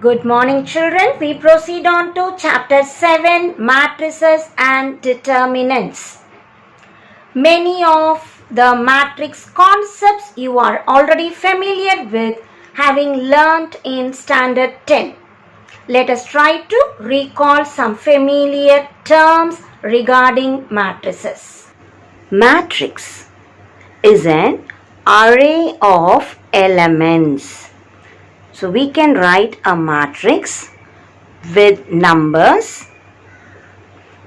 Good morning, children. We proceed on to chapter 7, Matrices and Determinants. Many of the matrix concepts you are already familiar with, having learnt in standard 10. Let us try to recall some familiar terms regarding matrices. Matrix is an array of elements. So we can write a matrix with numbers,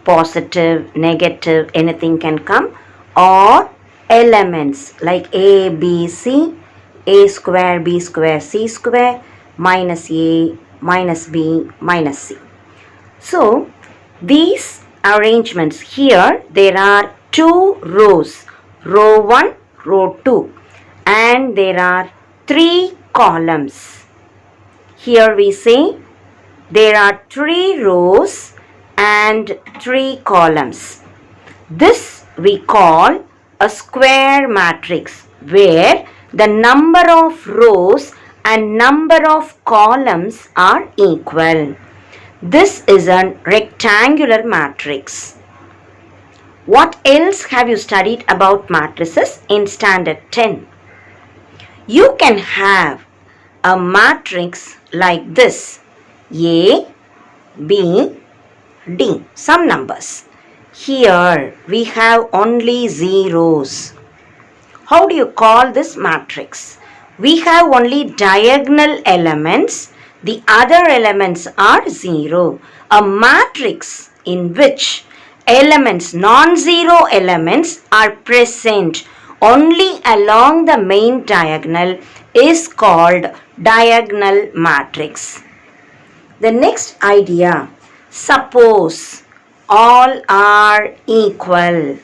positive, negative, anything can come, or elements like A, B, C, A square, B square, C square, minus A, minus B, minus C. So these arrangements here, there are two rows, row 1, row 2, and there are 3 columns. Here we say there are 3 rows and 3 columns. This we call a square matrix where the number of rows and number of columns are equal. This is a rectangular matrix. What else have you studied about matrices in standard 10? You can have a matrix like this: A, B, D, some numbers. Here we have only zeros. How do you call this matrix? We have only diagonal elements. The other elements are 0. A matrix in which elements, non-zero elements, are present only along the main diagonal is called diagonal matrix. The next idea, suppose all are equal.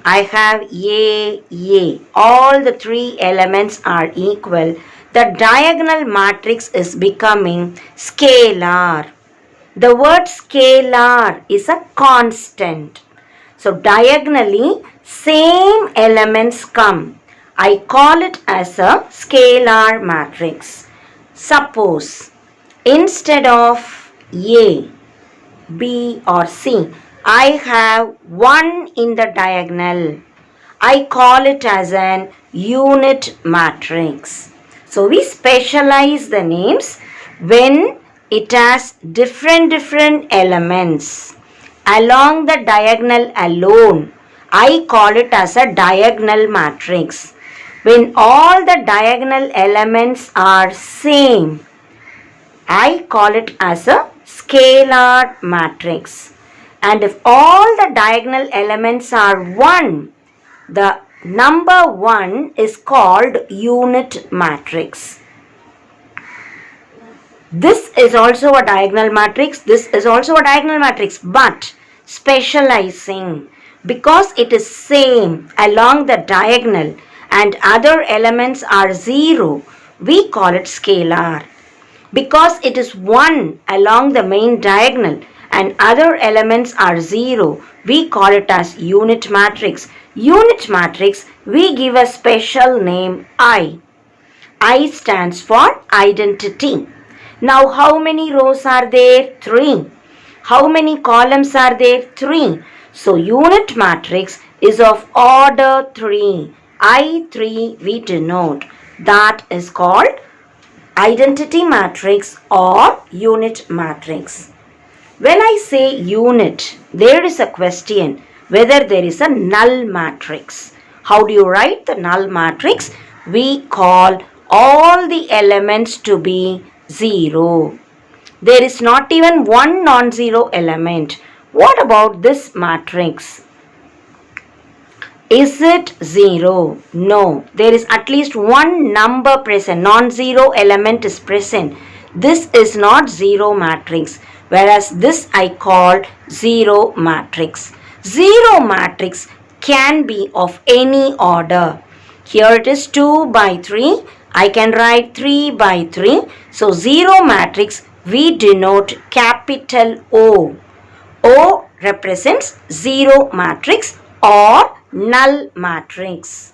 I have A, all the 3 elements are equal. The diagonal matrix is becoming scalar. The word scalar is a constant. So diagonally, same elements come. I call it as a scalar matrix. Suppose instead of A, B or C, I have 1 in the diagonal. I call it as an unit matrix. So we specialize the names when it has different elements. Along the diagonal alone, I call it as a diagonal matrix. When all the diagonal elements are same, I call it as a scalar matrix. And if all the diagonal elements are 1, the number 1 is called unit matrix. This is also a diagonal matrix. This is also a diagonal matrix, but specializing because it is same along the diagonal and other elements are 0, we call it scalar. Because it is 1 along the main diagonal and other elements are 0, we call it as unit matrix. Unit matrix, we give a special name I. I stands for identity. Now how many rows are there? 3. How many columns are there? 3. So unit matrix is of order 3. I3 we denote. That is called identity matrix or unit matrix. When I say unit, there is a question whether there is a null matrix. How do you write the null matrix? We call all the elements to be 0. There is not even one non-zero element. What about this matrix? Is it 0? No. There is at least one number present. Non-zero element is present. This is not 0 matrix. Whereas this I call 0 matrix. 0 matrix can be of any order. Here it is 2 by 3. I can write 3 by 3. So 0 matrix we denote capital O. O represents 0 matrix or null matrix.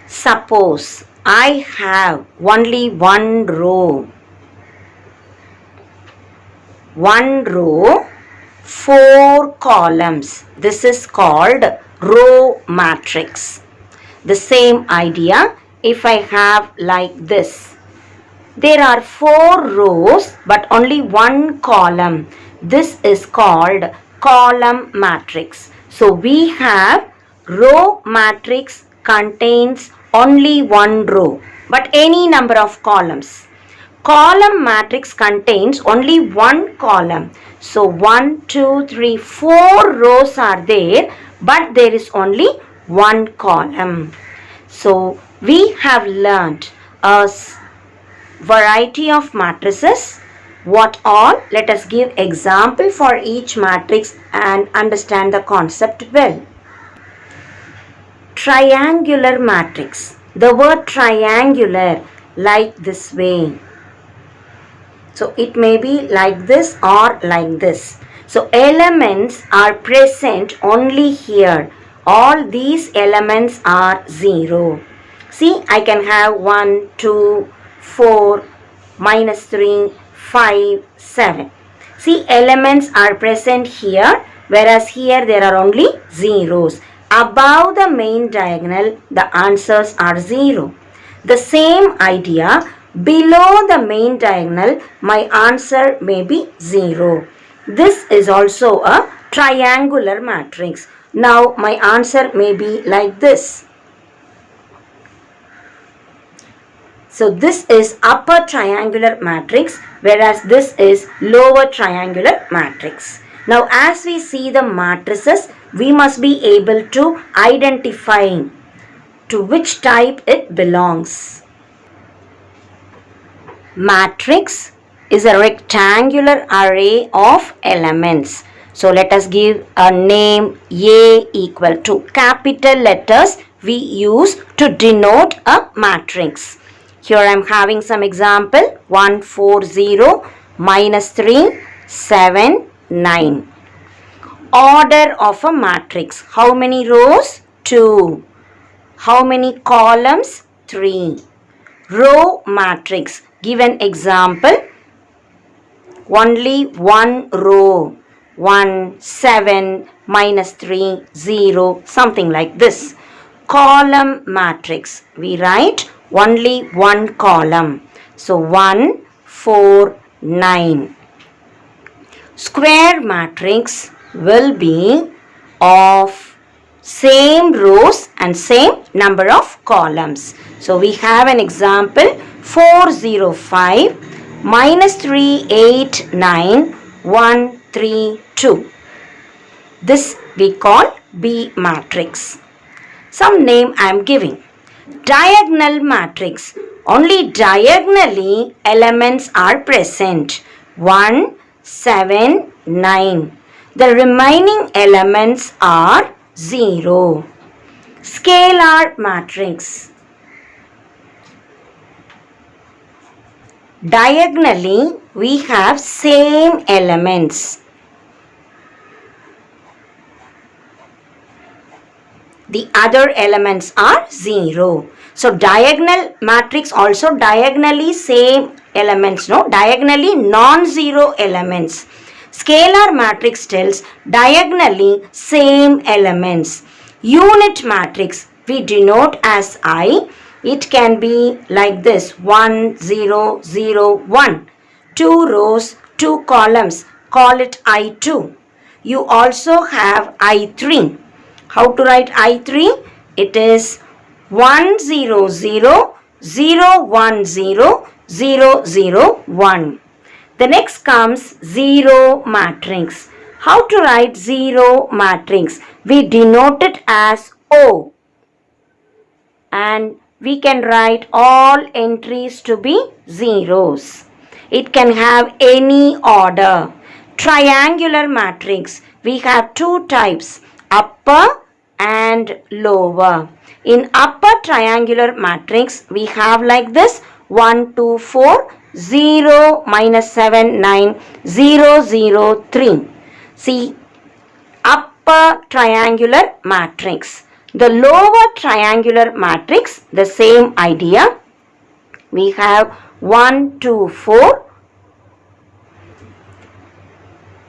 Suppose I have only one row. One row, 4 columns. This is called row matrix. The same idea if I have like this. There are 4 rows but only one column. This is called column matrix. So we have row matrix contains only one row but any number of columns. Column matrix contains only one column. So 1, 2, 3, 4 rows are there but there is only one column. So we have learnt a variety of matrices. What all? Let us give example for each matrix and understand the concept well. Triangular matrix. The word triangular like this way. So it may be like this or like this. So elements are present only here. All these elements are 0. See, I can have 1, 2, 4, minus 3, 5, 7. See, elements are present here, whereas here there are only zeros. Above the main diagonal, the answers are 0. The same idea, below the main diagonal, my answer may be 0. This is also a triangular matrix. Now, my answer may be like this. So this is upper triangular matrix, whereas this is lower triangular matrix. Now as we see the matrices, we must be able to identify to which type it belongs. Matrix is a rectangular array of elements. So let us give a name A equal to capital letters we use to denote a matrix. Here I am having some example. 1, 4, 0, minus 3, 7, 9. Order of a matrix. How many rows? 2. How many columns? 3. Row matrix. Give an example. Only one row. 1, 7, minus 3, 0, something like this. Column matrix. We write only one column. So 1, 4, 9. Square matrix will be of same rows and same number of columns. So we have an example 4, 0, 5, minus 3, 8, 9, 1, 3, 2. This we call B matrix. Some name I am giving. Diagonal matrix. Only diagonally elements are present. 1, 7, 9. The remaining elements are 0. Scalar matrix. Diagonally we have same elements. The other elements are 0. So diagonal matrix also diagonally same elements, no? Diagonally non-zero elements. Scalar matrix tells diagonally same elements. Unit matrix we denote as I. It can be like this 1, 0, 0, 1. 2 rows, 2 columns. Call it I2. You also have I3. How to write I3? It is 1, 0, 0, 0, 1, 0, 0, 0, 1. The next comes 0 matrix. How to write 0 matrix? We denote it as O. And we can write all entries to be zeros. It can have any order. Triangular matrix. We have 2 types. Upper and lower. In upper triangular matrix, we have like this 1, 2, 4, 0, minus 7, 9, 0, 0, 3. See, upper triangular matrix. The lower triangular matrix, the same idea. We have 1, 2, 4,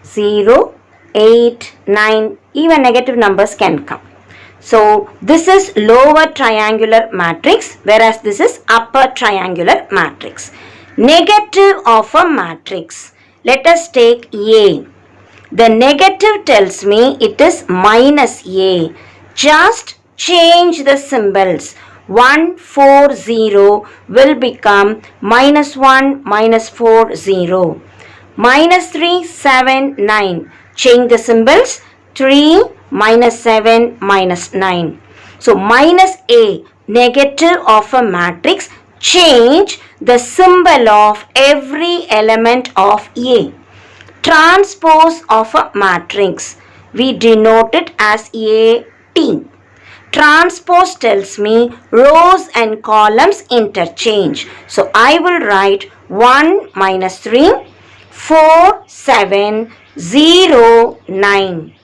0, 8, 9, even negative numbers can come. So this is lower triangular matrix, whereas this is upper triangular matrix. Negative of a matrix. Let us take A. The negative tells me it is minus A. Just change the symbols. 1, 4, 0 will become minus 1, minus 4, 0. Minus 3, 7, 9. Change the symbols. 3, minus 7, minus 9. So minus A, negative of a matrix, change the symbol of every element of A. Transpose of a matrix, we denote it as AT. Transpose tells me rows and columns interchange. So I will write 1 minus 3, 4, 7, 0, 9.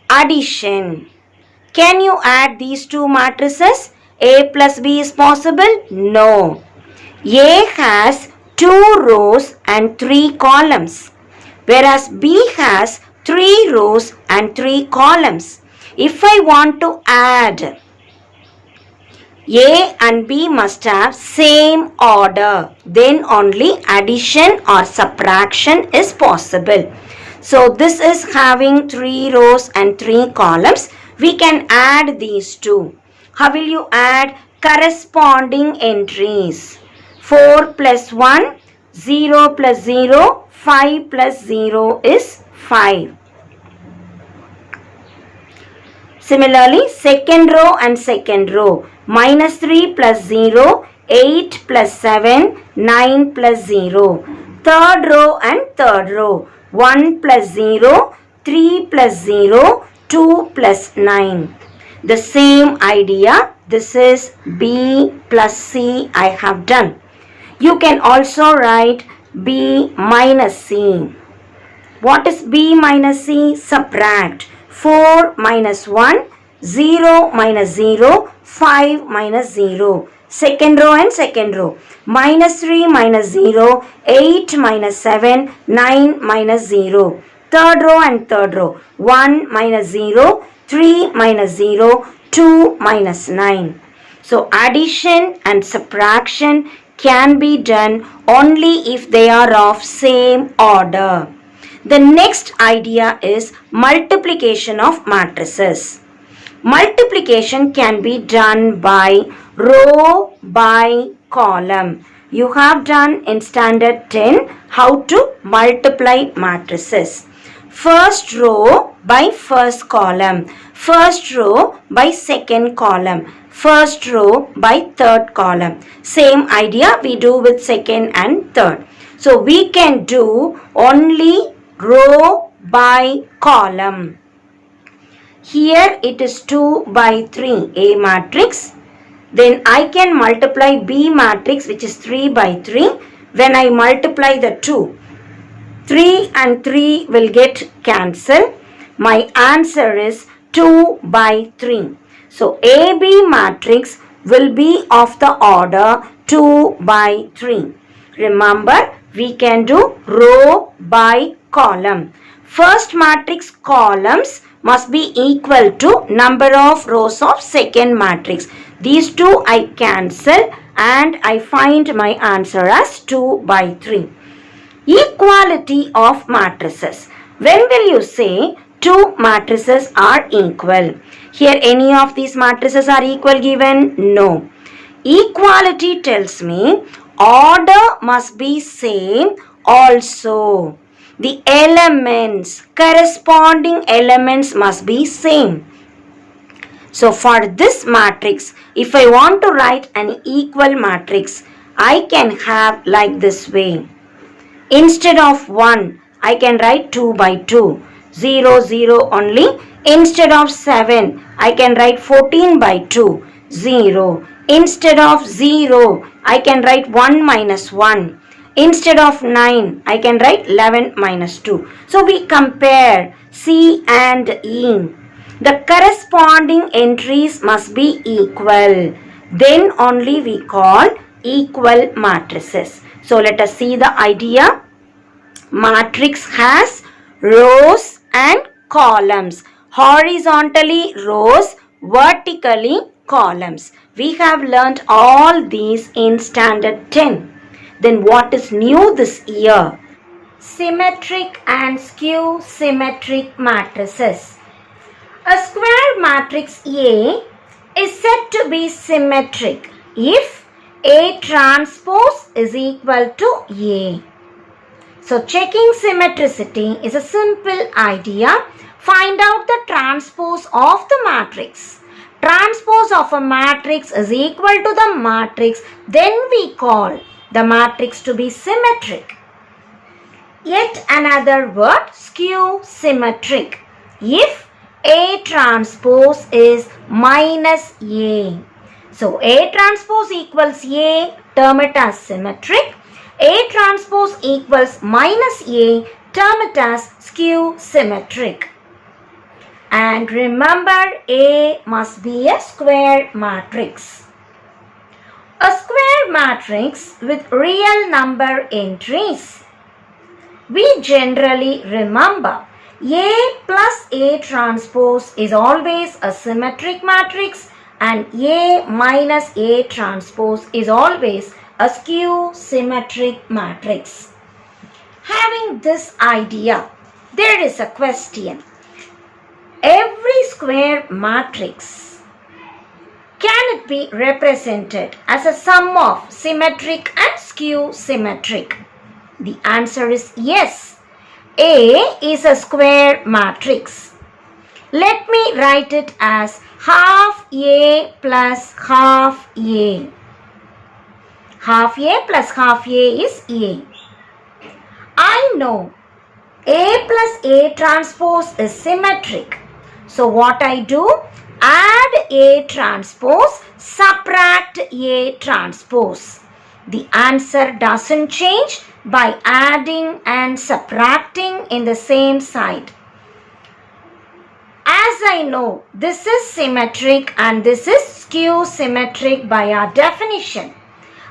Addition. Can you add these two matrices? A plus B is possible? No. A has 2 rows and 3 columns, whereas B has 3 rows and 3 columns. If I want to add, A and B must have same order. Then only addition or subtraction is possible. So this is having 3 rows and 3 columns. We can add these two. How will you add? Corresponding entries. 4 plus 1, 0 plus 0, 5 plus 0 is 5. Similarly, second row and second row. Minus 3 plus 0, 8 plus 7, 9 plus 0. Third row and third row. 1 plus 0, 3 plus 0, 2 plus 9. The same idea. This is B plus C I have done. You can also write B minus C. What is B minus C? Subtract. 4 minus 1, 0 minus 0, 5 minus 0. Second row and second row. Minus 3 minus 0, 8 minus 7, 9 minus 0. Third row and third row. 1 minus 0, 3 minus 0, 2 minus 9. So addition and subtraction can be done only if they are of same order. The next idea is multiplication of matrices. Multiplication can be done by row by column. You have done in standard 10 how to multiply matrices. First row by first column. First row by second column. First row by third column. Same idea we do with second and third. So we can do only row by column. Here it is 2 by 3 A matrix. Then I can multiply B matrix, which is 3 by 3. When I multiply the 2, 3 and 3 will get cancelled. My answer is 2 by 3. So AB matrix will be of the order 2 by 3. Remember, we can do row by column. First matrix columns must be equal to number of rows of second matrix. These two I cancel and I find my answer as 2 by 3. Equality of matrices. When will you say two matrices are equal? Here any of these matrices are equal given? No. Equality tells me order must be same also. The elements, corresponding elements must be same. So for this matrix, if I want to write an equal matrix, I can have like this way. Instead of 1, I can write 2 by 2. 0, 0 only. Instead of 7, I can write 14 by 2. 0. Instead of 0, I can write 1 minus 1. Instead of 9, I can write 11 minus 2. So we compare C and E. The corresponding entries must be equal. Then only we call equal matrices. So let us see the idea. Matrix has rows and columns. Horizontally rows, vertically columns. We have learnt all these in standard 10. Then what is new this year? Symmetric and skew symmetric matrices. A square matrix A is said to be symmetric if A transpose is equal to A. So checking symmetricity is a simple idea. Find out the transpose of the matrix. Transpose of a matrix is equal to the matrix, then we call the matrix to be symmetric. Yet another word, skew symmetric. If A transpose is minus A. So A transpose equals A, term it as symmetric. A transpose equals minus A, term it as skew symmetric. And remember, A must be a square matrix. A square matrix with real number entries. We generally remember A plus A transpose is always a symmetric matrix and A minus A transpose is always a skew symmetric matrix. Having this idea, there is a question. Every square matrix, can it be represented as a sum of symmetric and skew symmetric? The answer is yes. A is a square matrix. Let me write it as half A plus half A. Half A plus half A is A. I know A plus A transpose is symmetric. So what I do? Add A transpose, subtract A transpose. The answer doesn't change by adding and subtracting in the same side. As I know, this is symmetric and this is skew symmetric by our definition.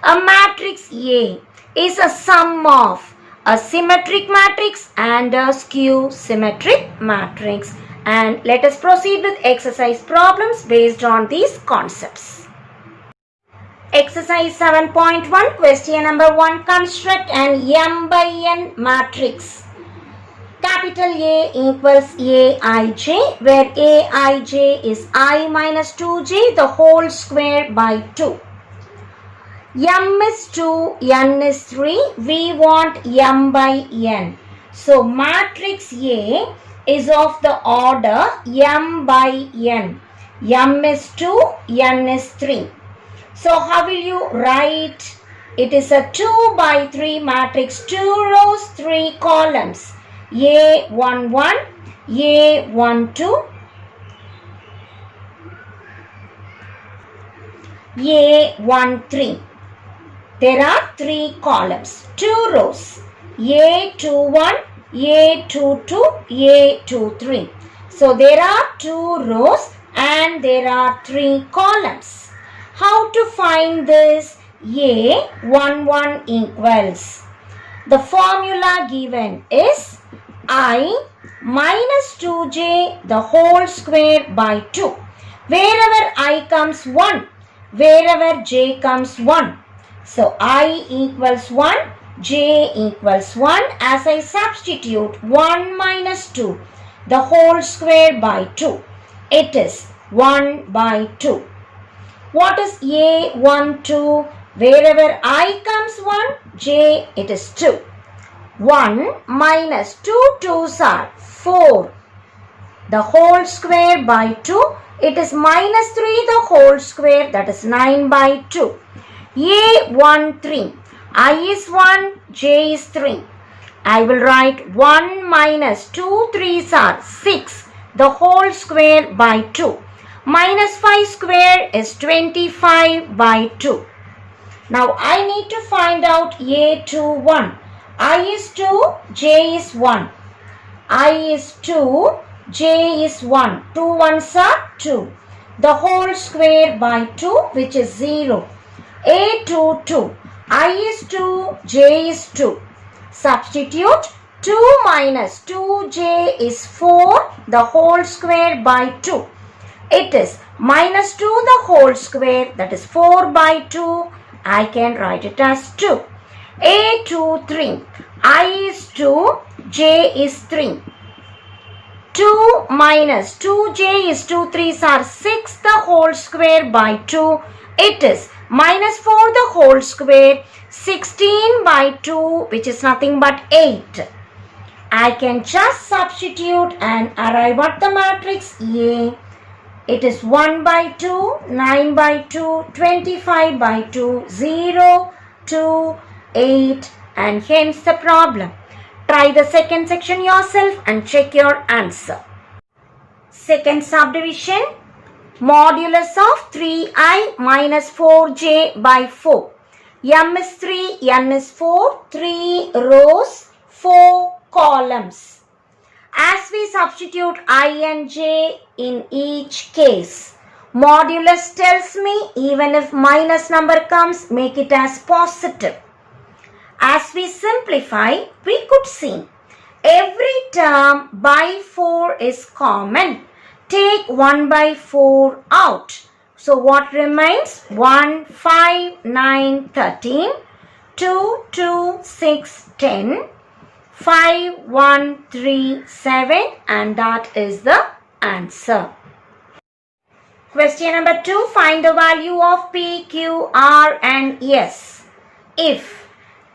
A matrix A is a sum of a symmetric matrix and a skew symmetric matrix. And let us proceed with exercise problems based on these concepts. Exercise 7.1, question number 1. Construct an M by N matrix. Capital A equals Aij, where Aij is I minus 2j, the whole square by 2. M is 2, N is 3. We want M by N. So matrix A is of the order M by N. M is 2, N is 3. So how will you write? It is a 2 by 3 matrix, 2 rows, 3 columns. A11, A12, A13. There are 3 columns, 2 rows. A21, A22, A23. So there are 2 rows and there are 3 columns. How to find this? A11 equals. The formula given is I minus 2j the whole square by 2. Wherever I comes 1, wherever j comes 1. So I equals 1, j equals 1. As I substitute 1 minus 2, the whole square by 2. It is 1 by 2. What is A12? Wherever I comes 1, j it is 2. 1 minus 2 2's are 4. The whole square by 2, it is minus 3 the whole square, that is 9 by 2. A13, I is 1, j is 3. I will write 1 minus 2 3's are 6, the whole square by 2. Minus 5 square is 25 by 2. Now I need to find out A21. I is 2, j is 1. I is 2, j is 1. 2 ones are 2. The whole square by 2, which is 0. A22. I is 2, j is 2. Substitute 2 minus 2j is 4. The whole square by 2. It is minus 2 the whole square, that is 4 by 2. I can write it as 2. A23. I is 2, j is 3. 2 minus 2j is 2 3s are 6 the whole square by 2. It is minus 4 the whole square, 16 by 2, which is nothing but 8. I can just substitute and arrive at the matrix A. It is 1 by 2, 9 by 2, 25 by 2, 0, 2, 8, and hence the problem. Try the second section yourself and check your answer. Second subdivision, modulus of 3i minus 4j by 4. M is 3, n is 4, 3 rows, 4 columns. As we substitute I and j in each case, modulus tells me even if minus number comes, make it as positive. As we simplify, we could see every term by 4 is common. Take 1 by 4 out. So what remains? 1, 5, 9, 13, 2, 2, 6, 10, 5, 1, 3, 7, and that is the answer. Question number 2. Find the value of P, Q, R and S. If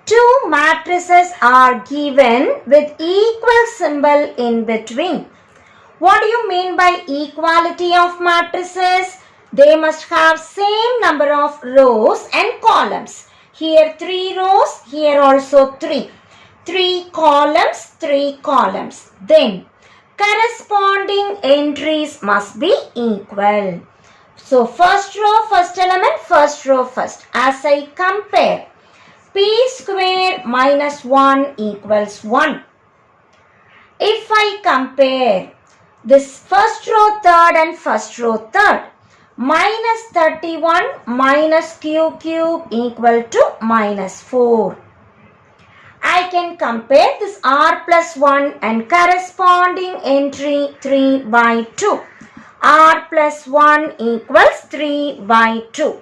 two matrices are given with equal symbol in between. What do you mean by equality of matrices? They must have same number of rows and columns. Here 3 rows, here also 3. 3 columns, 3 columns. Then corresponding entries must be equal. So first row, first element, first row first. As I compare, p square minus 1 equals 1. If I compare this first row third and first row third, minus 31 minus q cube equal to minus 4. I can compare this r plus 1 and corresponding entry 3 by 2. R plus 1 equals 3 by 2.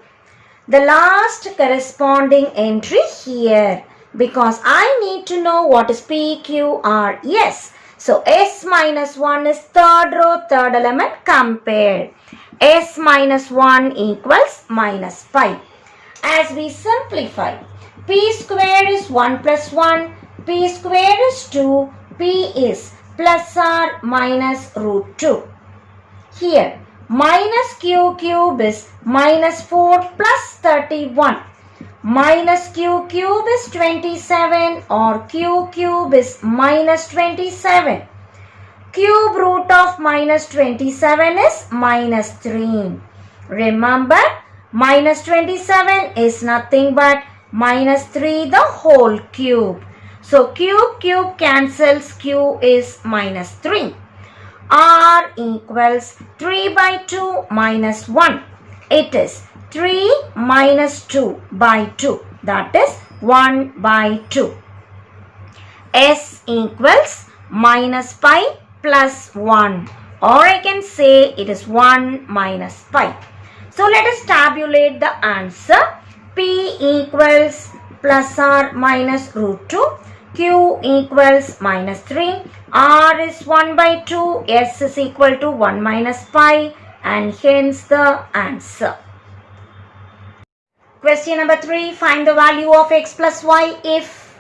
The last corresponding entry here, because I need to know what is P, Q, R, S. So S minus 1 is third row, third element, compare. S minus 1 equals minus 5. As we simplify, P square is 1 plus 1, P square is 2, P is plus R minus root 2. Here, minus q cube is minus 4 plus 31. Minus q cube is 27 or q cube is minus 27. Cube root of minus 27 is minus 3. Remember, minus 27 is nothing but minus 3 the whole cube. So cube cancels, q is minus 3. R equals 3 by 2 minus 1. It is 3 minus 2 by 2. That is 1 by 2. S equals minus pi plus 1. Or I can say it is 1 minus pi. So let us tabulate the answer. P equals plus R minus root 2. Q equals minus 3, R is 1 by 2, S is equal to 1 minus pi, and hence the answer. Question number 3. Find the value of x plus y if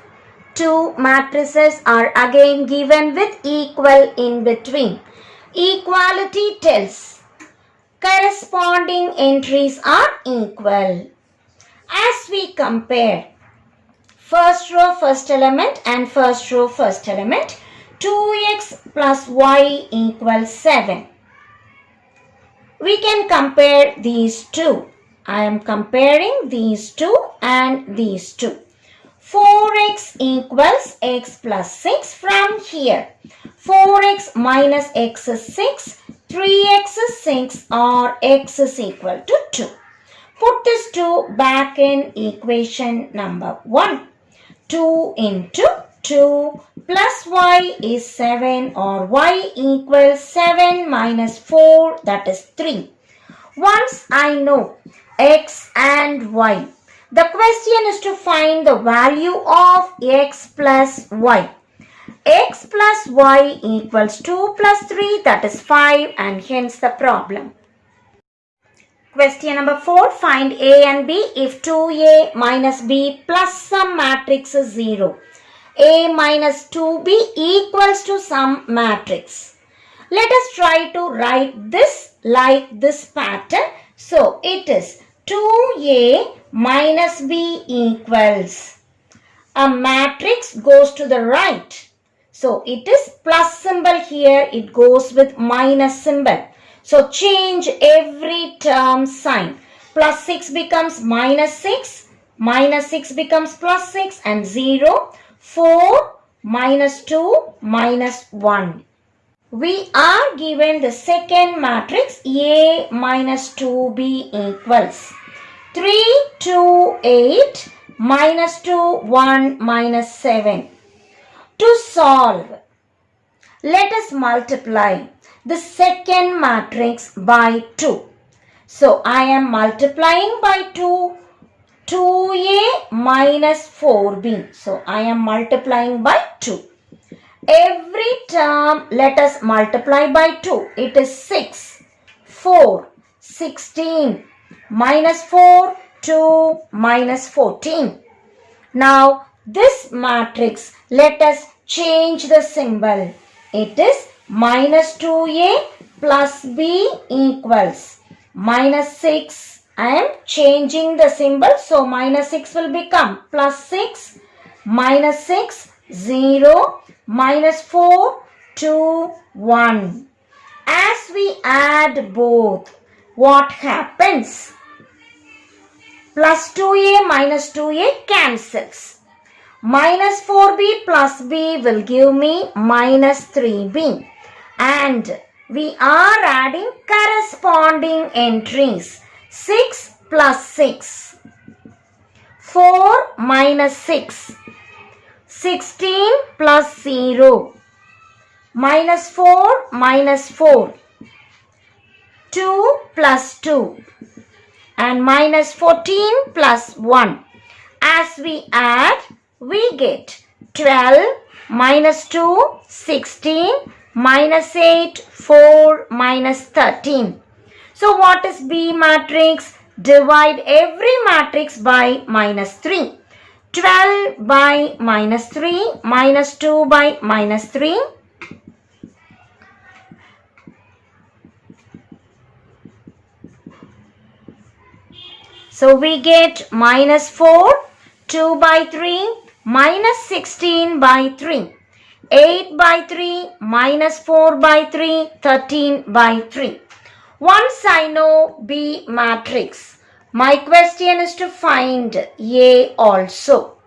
two matrices are again given with equal in between. Equality tells corresponding entries are equal. As we compare first row first element and first row first element, 2x plus y equals 7. We can compare these two. I am comparing these two and these two. 4x equals x plus 6 from here. 4x minus x is 6, 3x is 6 or x is equal to 2. Put this 2 back in equation number 1. 2 into 2 plus y is 7 or y equals 7 minus 4, that is 3. Once I know x and y, the question is to find the value of x plus y. X plus y equals 2 plus 3, that is 5, and hence the problem. Question number 4. Find A and B if 2A minus B plus some matrix is 0. A minus 2B equals to some matrix. Let us try to write this like this pattern. So it is 2A minus B equals. A matrix goes to the right. So it is plus symbol here. It goes with minus symbol. So change every term sign. Plus 6 becomes minus 6. Minus 6 becomes plus 6 and 0. 4 minus 2 minus 1. We are given the second matrix A minus 2B equals 3, 2, 8 minus 2, 1 minus 7. To solve, let us multiply the second matrix by 2. So I am multiplying by 2. 2A minus 4B. So I am multiplying by 2. Every term let us multiply by 2. It is 6, 4, 16, minus 4, 2, minus 14. Now this matrix, let us change the symbol. It is minus 2A plus B equals minus 6. I am changing the symbol. So minus 6 will become plus 6, minus 6, 0, minus 4, 2, 1. As we add both, what happens? Plus 2A minus 2A cancels. Minus 4B plus B will give me minus 3B. And we are adding corresponding entries. 6 plus 6. 4 minus 6. 16 plus 0. Minus 4 minus 4. 2 plus 2. And minus 14 plus 1. As we add, we get 12 minus 2, 16, minus 8, 4, minus 13. So what is B matrix? Divide every matrix by minus 3. 12 by minus 3, minus 2 by minus 3. So we get minus 4, 2 by 3, minus 16 by 3. 8 by 3, minus 4 by 3, 13 by 3. Once I know B matrix, my question is to find A also.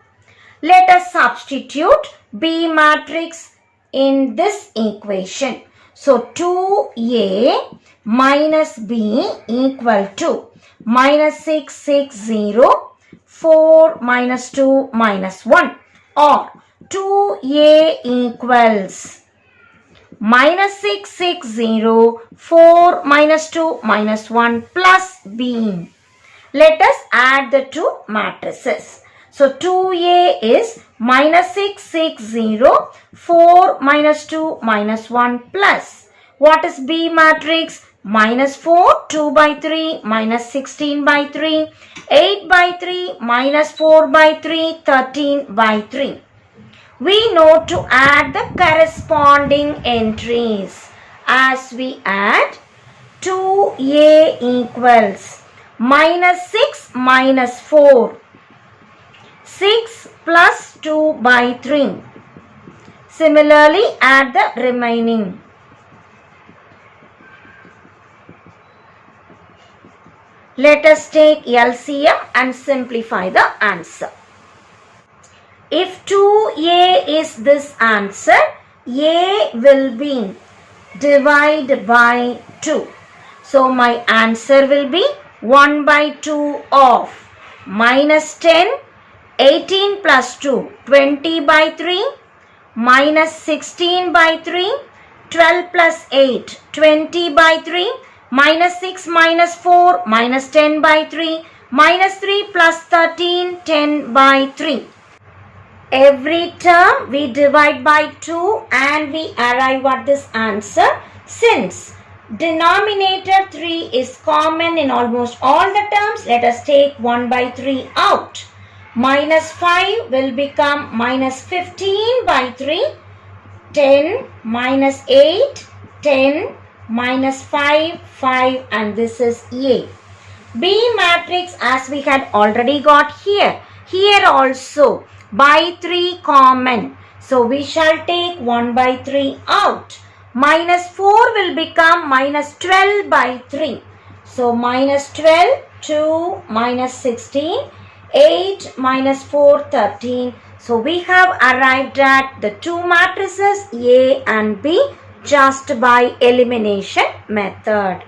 Let us substitute B matrix in this equation. So 2A minus B equal to minus 6, 6, 0, 4 minus 2 minus 1, or 2A equals minus 6, 6, 0, 4 minus 2 minus 1 plus B. Let us add the two matrices. So 2A is minus 6, 6, 0, 4 minus 2 minus 1 plus. What is B matrix? Minus 4, 2 by 3, minus 16 by 3, 8 by 3, minus 4 by 3, 13 by 3. We know to add the corresponding entries. As we add, 2A equals minus 6 minus 4, 6 plus 2 by 3. Similarly, add the remaining. Let us take LCM and simplify the answer. If 2a is this answer, a will be divided by 2. So my answer will be 1 by 2 of minus 10, 18 plus 2, 20 by 3, minus 16 by 3, 12 plus 8, 20 by 3, minus 6 minus 4, minus 10 by 3, minus 3 plus 13, 10 by 3. Every term we divide by 2 and we arrive at this answer. Since denominator 3 is common in almost all the terms, let us take 1 by 3 out. Minus 5 will become minus 15 by 3, 10 minus 8, 10 minus 5, 5, and this is A. B matrix as we had already got here. Here also by 3 common. So we shall take 1 by 3 out. Minus 4 will become minus 12 by 3. So minus 12, 2 minus 16, 8 minus 4, 13. So we have arrived at the two matrices A and B just by elimination method.